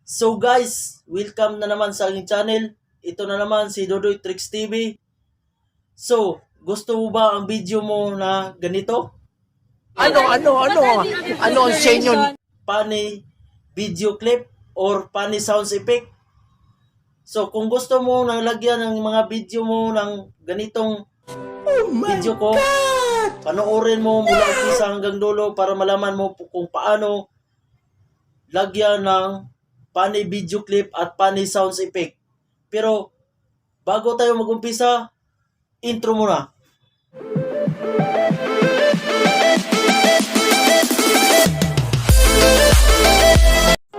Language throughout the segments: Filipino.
So guys, welcome na naman sa aking channel. Ito na naman si Dodoy Tricks TV. So, gusto mo ba ang video mo na ganito? Ano ang sa inyo? Funny video clip or funny sounds effect? So, kung gusto mo na lagyan ng mga video mo ng ganitong video ko, panoorin mo mula umpisa hanggang dulo para malaman mo kung paano lagyan ng funny video clip at funny sounds effect. Pero, bago tayo mag-umpisa, intro muna.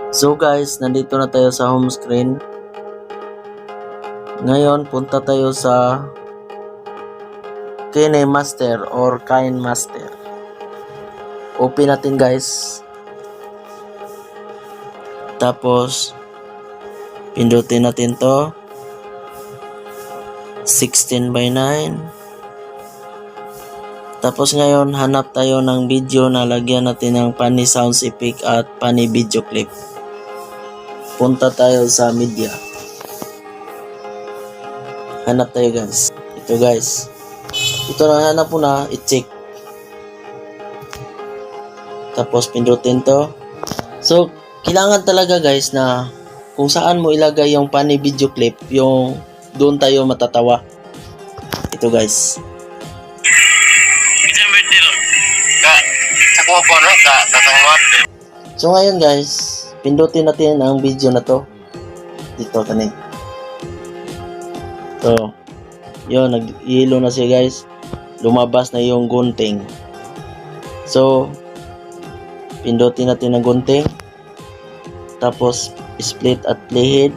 So guys, nandito na tayo sa home screen. Ngayon, punta tayo sa KineMaster or KineMaster. Open natin guys. Tapos, pindutin natin to. 16:9. Tapos ngayon, hanap tayo ng video na lagyan natin ng funny sounds effect at funny video clip. Punta tayo sa media. Hanap tayo guys. Ito guys. Ito na hanap mo na, i-check. Tapos pindutin to. So, kailangan talaga guys na kung saan mo ilagay yung funny video clip, yung doon tayo matatawa. Ito guys. So ngayon guys, pindutin natin ang video na to. Dito kanin. So, yun, nag-ilo na siya guys. Lumabas na yung gunting. So, pindutin natin ang gunting. Tapos, split at playhead.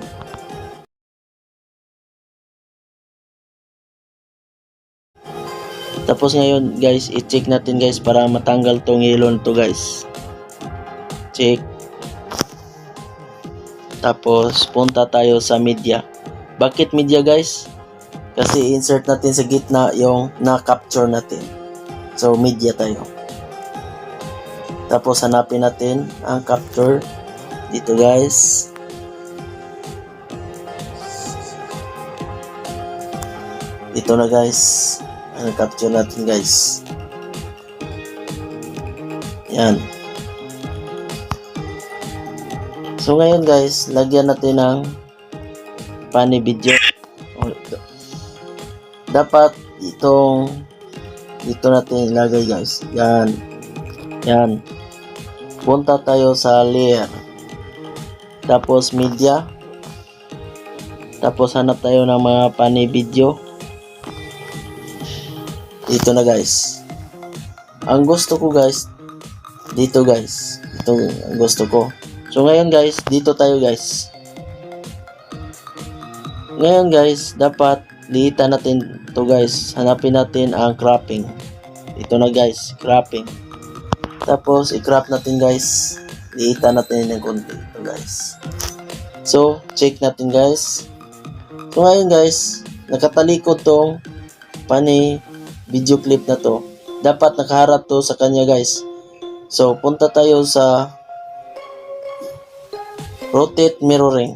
Tapos ngayon guys, i-check natin guys para matanggal tong yellow to guys. Check. Tapos punta tayo sa media. Bakit media guys? Kasi insert natin sa gitna yung na-capture natin. So media tayo. Tapos hanapin natin ang capture. Dito guys. Dito na guys. Ang capture natin guys. Yan. So ngayon guys, lagyan natin ng funny video. Dapat itong dito natin ilagay guys. Yan. Yan. Punta tayo sa layer. Tapos media. Tapos hanap tayo ng mga funny video. Dito na guys. Ang gusto ko guys, dito guys. Ito ang gusto ko. So ngayon guys, dito tayo guys. Ngayon guys, dapat liitan natin to guys. Hanapin natin ang cropping. Ito na guys, cropping. Tapos i-crop natin guys. Liitan natin ng konti. Ito guys. So, check natin guys. So ngayon guys, nakatalikod tong funny video clip na to. Dapat nakaharap to sa kanya guys. So, punta tayo sa rotate mirroring.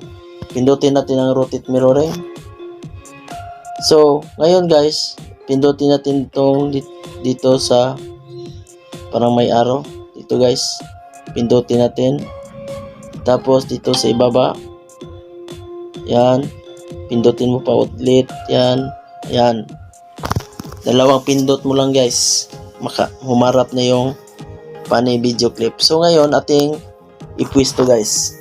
Pindutin natin ang rotate mirroring. So, ngayon guys, pindutin natin itong dito sa parang may arrow. Dito guys, pindutin natin. Tapos dito sa ibaba. Yan. Pindutin mo pa ulit. Yan. Yan. Dalawang pindot mo lang guys. Humarap na yung funny video clip. So ngayon, ating ipwisto guys.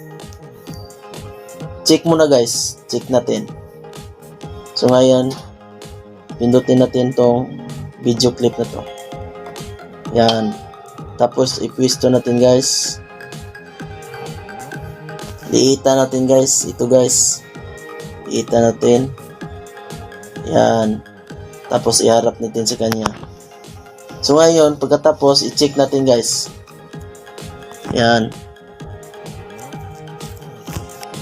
Check muna guys. Check natin. So ngayon, pindutin natin tong video clip na to. Yan. Tapos ipwisto natin guys. Liitan natin guys. Ito guys. Liitan natin. Yan. Tapos iharap natin sa kanya. So ngayon, pagkatapos, i-check natin guys. Yan.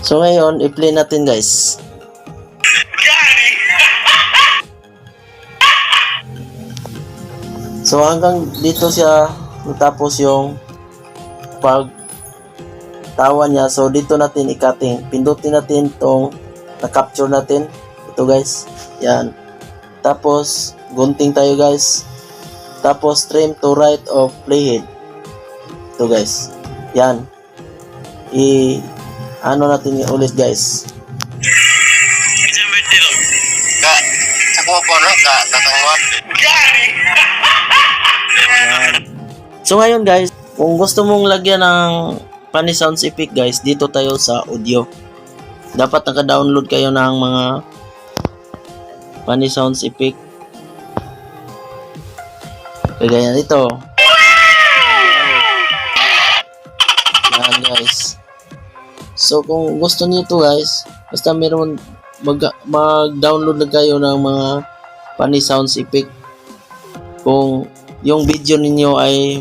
So ngayon, i-play natin guys. So hanggang dito siya natapos yung tawa niya. So dito natin i-cutting. Pindutin natin tong na-capture natin. Ito guys. Yan. Tapos gunting tayo guys. Tapos trim to right of playhead. Ito guys. Yan. Ano natin yung ulit guys. Yan. So ngayon guys, kung gusto mong lagyan ng funny sounds effect guys, dito tayo sa audio. Dapat naka-download kayo ng mga funny sounds effect. Kagaya nito. Yan guys. So kung gusto niyo to guys, basta meron mag-download na kayo ng mga funny sounds effect. Kung yung video ninyo ay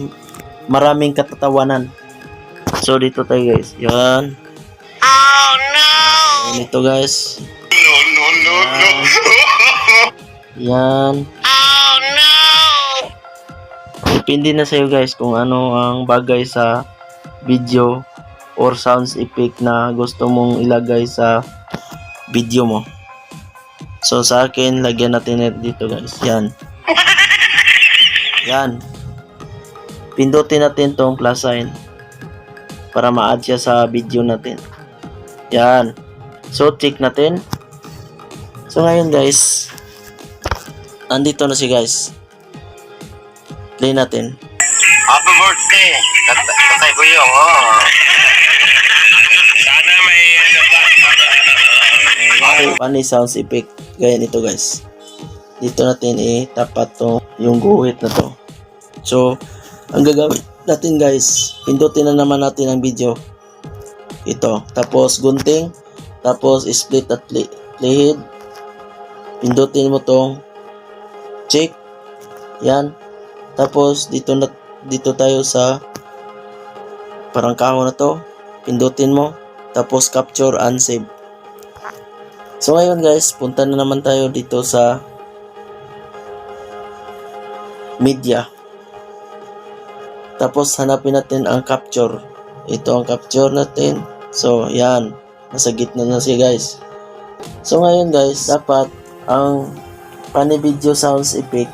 maraming katatawanan. So dito tayo guys. Yan. Oh no. Yan ito guys. No. Yan. Oh no. Depende na sa iyo guys kung ano ang bagay sa video or sounds effect na gusto mong ilagay sa video mo. So sa akin, lagyan natin dito guys. Yan. Yan. Pindutin natin tong plus sign para ma-add siya sa video natin. Yan. So check natin. So ngayon guys, andito na si guys. Play natin. Happy birthday! Tatay Buyong, oh. Sana may Funny sounds effect. Gaya nito guys. Dito natin tapat to yung guhit na to. So, ang gagawin natin guys, pindutin na naman natin ang video. Ito. Tapos gunting. Tapos split at playhead. Pindutin mo tong check. Yan. Tapos dito tayo sa parang kahon na to. Pindutin mo. Tapos capture and save. So ngayon guys, punta na naman tayo dito sa media. Tapos hanapin natin ang capture. Ito ang capture natin. So yan, nasa gitna na siya guys. So ngayon guys, dapat ang funny video sounds effect,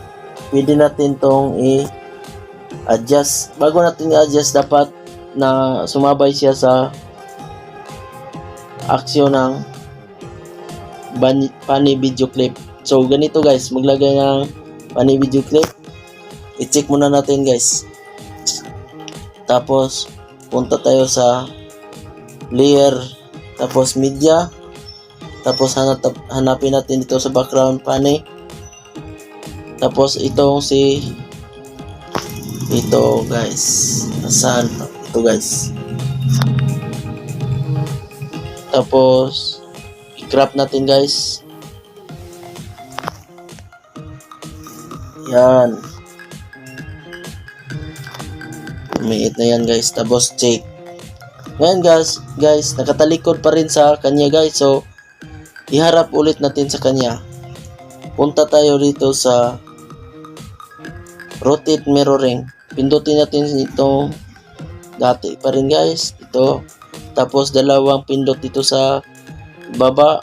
pwede natin tong i-adjust. Bago natin i-adjust, dapat na sumabay siya sa aksyon ng funny video clip. So ganito guys, maglagay ng funny video clip. I-check muna natin guys. Tapos punta tayo sa layer, tapos media. Tapos hanapin natin dito sa background funny. Tapos itong ito guys. Nasaan? Ito guys. Tapos i-crop natin guys. Yan. Umiit na yan guys. Tapos check. Ngayon guys, nakatalikod pa rin sa kanya guys. So iharap ulit natin sa kanya. Punta tayo dito sa rotate mirroring. Pindutin natin itong dati pa rin guys. Ito. Tapos dalawang pindot dito sa baba.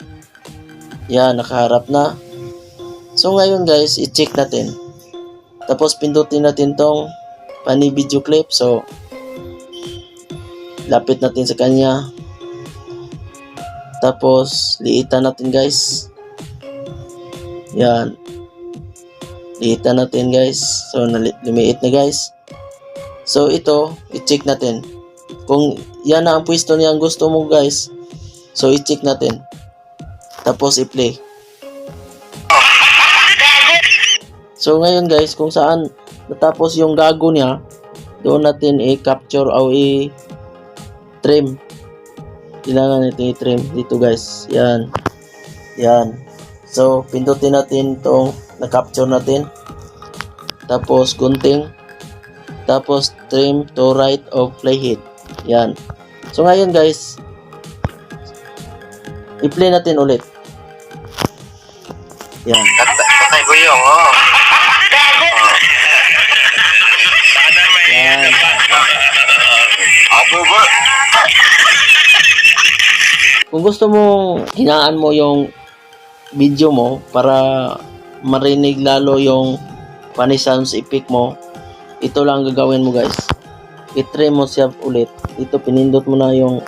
Yan, nakaharap na. So ngayon guys, i-check natin. Tapos pindutin natin tong funny video clip. So lapit natin sa kanya. Tapos liitan natin guys. Yan. Liitan natin guys. So lumiit na guys. So ito, i-check natin. Kung yan na ang pwesto niya ang gusto mo guys. So i-check natin. Tapos i-play. So ngayon guys, kung saan natapos yung gago niya, doon natin i-capture o i-trim. Kailangan natin i-trim dito guys. Yan. Yan. So pindutin natin itong na-capture natin. Tapos gunting. Tapos trim to right of playhead. Yan. So ngayon guys, i-play natin ulit. Yan. Tatay Buyong, oh. Yan. Happy birthday. Kung gusto mo, hinaan mo yung video mo para marinig lalo yung funny sounds effect mo. Ito lang ang gagawin mo guys. I-try mo siya ulit. Ito pinindot mo na yung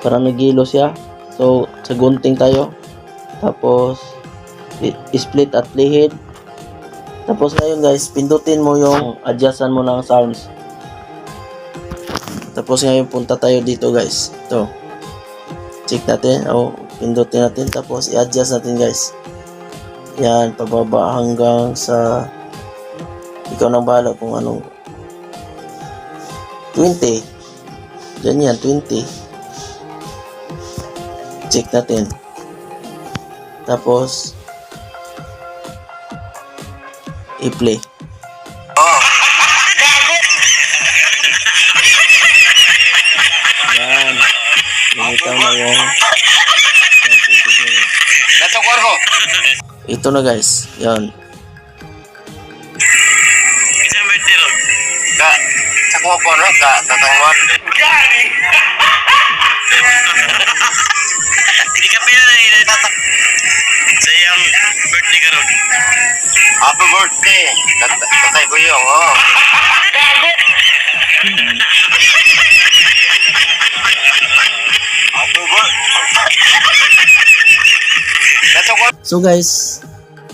parang nagilo siya. So sa gunting tayo. Tapos split at play head. Tapos ngayon guys, pindutin mo yung adjustan mo ng sounds. Tapos ngayon punta tayo dito guys. Ito. Check natin. Pindutin natin. Tapos i-adjust natin guys. Yan, pababa hanggang sa ikaw nang bahala kung anong 20. Ganyan, 20. Check natin. Tapos i-play. Oh. Yan. Lumitaw na yung Dato ko. ito na guys. Yan. Sa kuha po no, tatangwat. Hindi ka pila na itatang. Sa iyang birthday ka ron. Happy birthday. Tatay Buyong, oh. Happy birthday. So guys,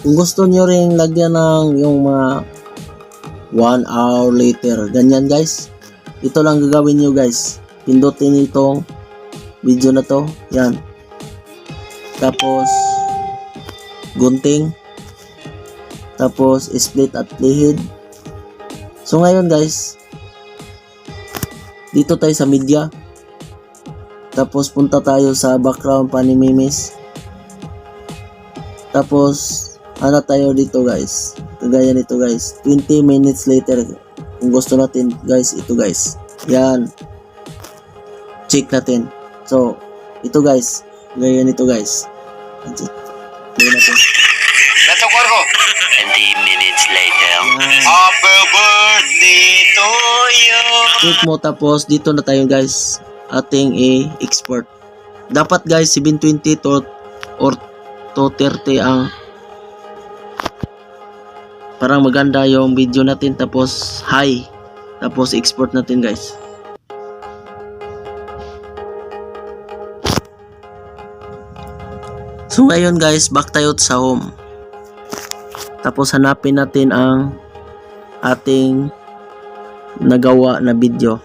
kung gusto nyo rin lagyan ng yung mga 1 hour later, ganyan guys, ito lang gagawin nyo guys. Pindutin itong video na to, yan. Tapos gunting, tapos split at playhead. So ngayon guys, dito tayo sa media, tapos punta tayo sa background panimimis. Tapos hanap tayo dito guys, kagaya nito guys, 20 minutes later. Kung gusto natin guys, ito guys, yan, check natin. So ito guys, kagaya nito guys, play natin. Dato ko. 20 minutes later. Happy birthday to you. Click mo, tapos dito na tayo guys, ating i-export. Dapat guys 720 to or 230 ang parang maganda yung video natin. Tapos high, tapos export natin guys. So ngayon guys, back tayo sa home. Tapos hanapin natin ang ating nagawa na video.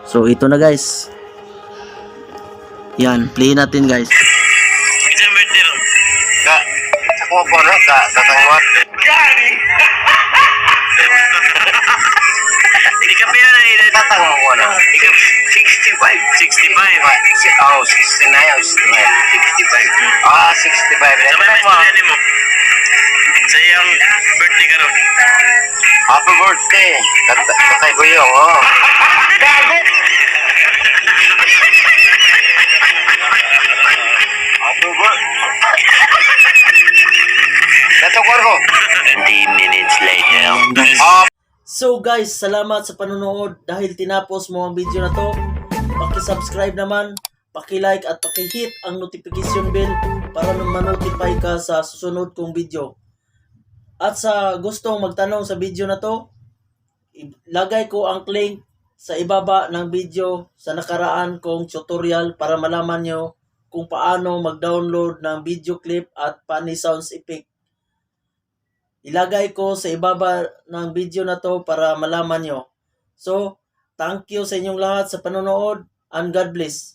So ito na guys. Yan, play natin guys. Sa kuha po no, tatangwat. Hindi ka pila na itatang mo na. 65. 65. Oh, 69 o 65. 65. Sabay mo. Sa iyang birthday ka ron. Happy birthday. Tatay Buyong, oh. Happy birthday. Dato ko. 20 minutes later. So guys, salamat sa panonood. Dahil tinapos mo ang video na to, paki-subscribe naman, paki-like at paki-hit ang notification bell para ma-notify ka sa susunod kong video. At sa gustong magtanong sa video na to, ilagay ko ang link sa ibaba ng video sa nakaraan kong tutorial para malaman nyo kung paano mag-download ng video clip at funny sounds effect. Ilagay ko sa ibaba ng video na to para malaman nyo. So, thank you sa inyong lahat sa panonood and God bless.